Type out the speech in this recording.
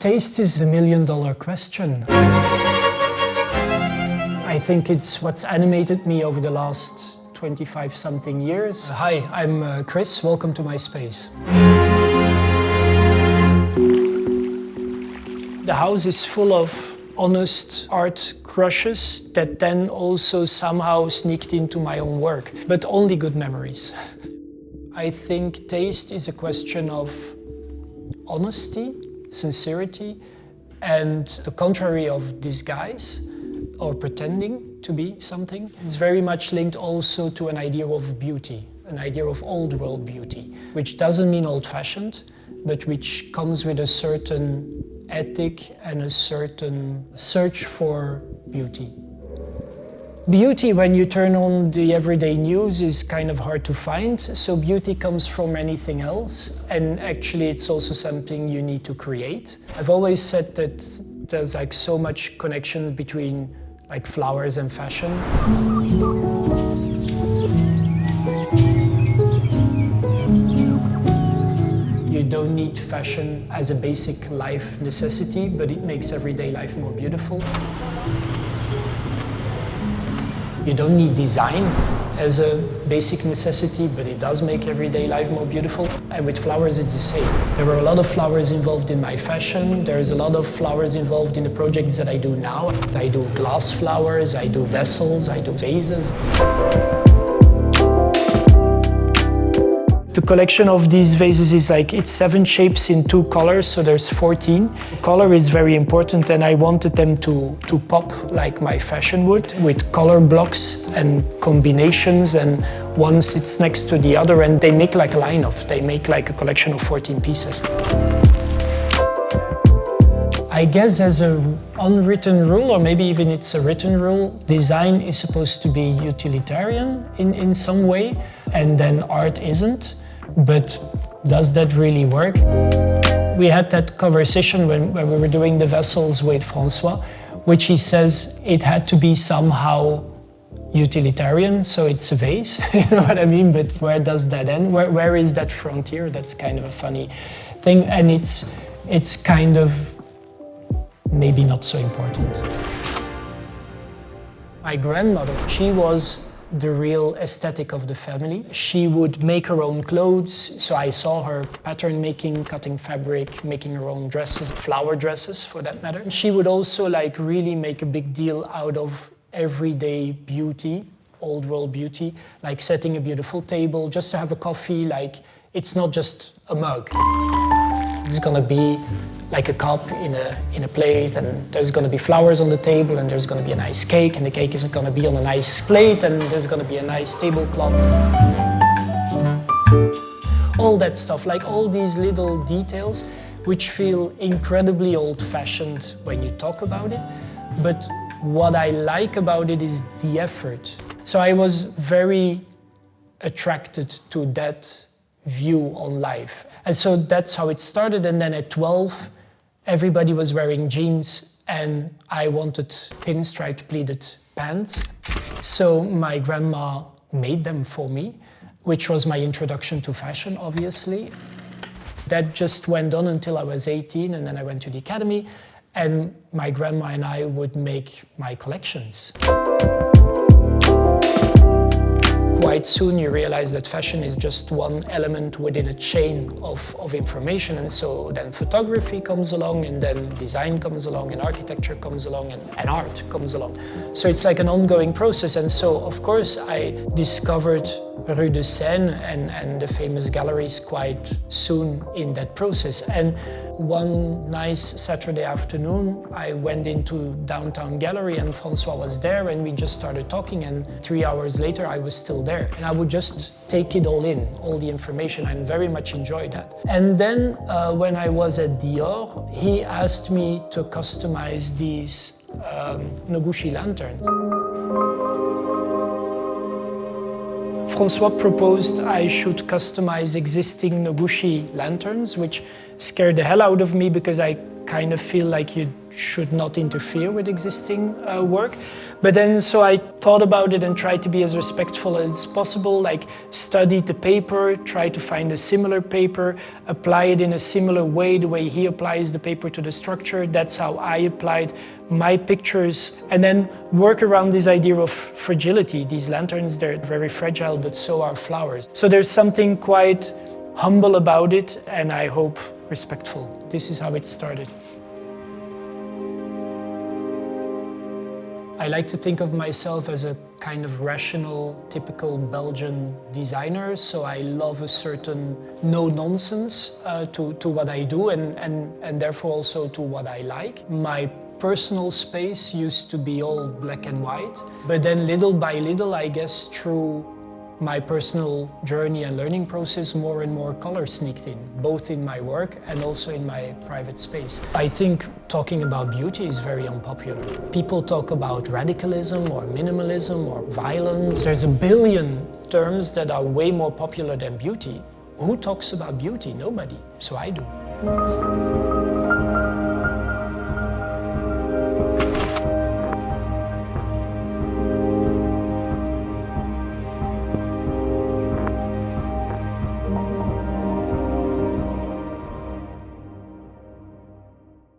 Taste is a million-dollar question. I think it's what's animated me over the last 25-something years. Hi, I'm Kris. Welcome to my space. The house is full of honest art crushes that then also somehow sneaked into my own work, but only good memories. I think taste is a question of honesty, sincerity, and the contrary of disguise or pretending to be something. It's very much linked also to an idea of beauty, an idea of old world beauty, which doesn't mean old-fashioned, but which comes with a certain ethic and a certain search for beauty. Beauty, when you turn on the everyday news, is kind of hard to find. So beauty comes from anything else. And actually, it's also something you need to create. I've always said that there's like so much connection between like flowers and fashion. You don't need fashion as a basic life necessity, but it makes everyday life more beautiful. You don't need design as a basic necessity, but it does make everyday life more beautiful. And with flowers, it's the same. There were a lot of flowers involved in my fashion. There's a lot of flowers involved in the projects that I do now. I do glass flowers, I do vessels, I do vases. The collection of these vases is like, it's 7 shapes in 2 colors, so there's 14. Color is very important, and I wanted them to pop like my fashion would, with color blocks and combinations, and one sits next to the other, and they make like a lineup. They make like a collection of 14 pieces. I guess as an unwritten rule, or maybe even it's a written rule, design is supposed to be utilitarian in some way, and then art isn't. But does that really work? We had that conversation when we were doing the vessels with François, which he says it had to be somehow utilitarian, so it's a vase, you know what I mean? But where does that end? Where is that frontier? That's kind of a funny thing, and it's kind of maybe not so important. My grandmother, she was the real aesthetic of the family. She would make her own clothes, so I saw her pattern making, cutting fabric, making her own dresses, flower dresses for that matter. She would also like really make a big deal out of everyday beauty, old world beauty, like setting a beautiful table, just to have a coffee, like it's not just a mug. It's gonna be like a cup in a plate, and there's gonna be flowers on the table, and there's gonna be a nice cake, and the cake is gonna be on a nice plate, and there's gonna be a nice tablecloth. All that stuff, like all these little details, which feel incredibly old-fashioned when you talk about it, but what I like about it is the effort. So I was very attracted to that view on life. And so that's how it started, and then at 12, everybody was wearing jeans, and I wanted pinstripe pleated pants. So my grandma made them for me, which was my introduction to fashion, obviously. That just went on until I was 18, and then I went to the academy, and my grandma and I would make my collections. Quite soon you realize that fashion is just one element within a chain of information, and so then photography comes along, and then design comes along, and architecture comes along, and art comes along. So it's like an ongoing process, and so of course I discovered Rue de Seine and the famous galleries quite soon in that process. And one nice Saturday afternoon, I went into downtown gallery, and François was there, and we just started talking, and 3 hours later I was still there. And I would just take it all in, all the information, and very much enjoyed that. And then when I was at Dior, he asked me to customize these Noguchi lanterns. François proposed I should customize existing Noguchi lanterns, which scared the hell out of me because I kind of feel like you should not interfere with existing work. But then, so I thought about it and tried to be as respectful as possible, like studied the paper, tried to find a similar paper, apply it in a similar way, the way he applies the paper to the structure. That's how I applied my pictures. And then work around this idea of fragility. These lanterns, they're very fragile, but so are flowers. So there's something quite humble about it, and I hope respectful. This is how it started. I like to think of myself as a kind of rational, typical Belgian designer, so I love a certain no-nonsense to what I do and therefore also to what I like. My personal space used to be all black and white, but then little by little, I guess, through my personal journey and learning process, more and more color sneaked in, both in my work and also in my private space. I think talking about beauty is very unpopular. People talk about radicalism or minimalism or violence. There's a billion terms that are way more popular than beauty. Who talks about beauty? Nobody. So I do.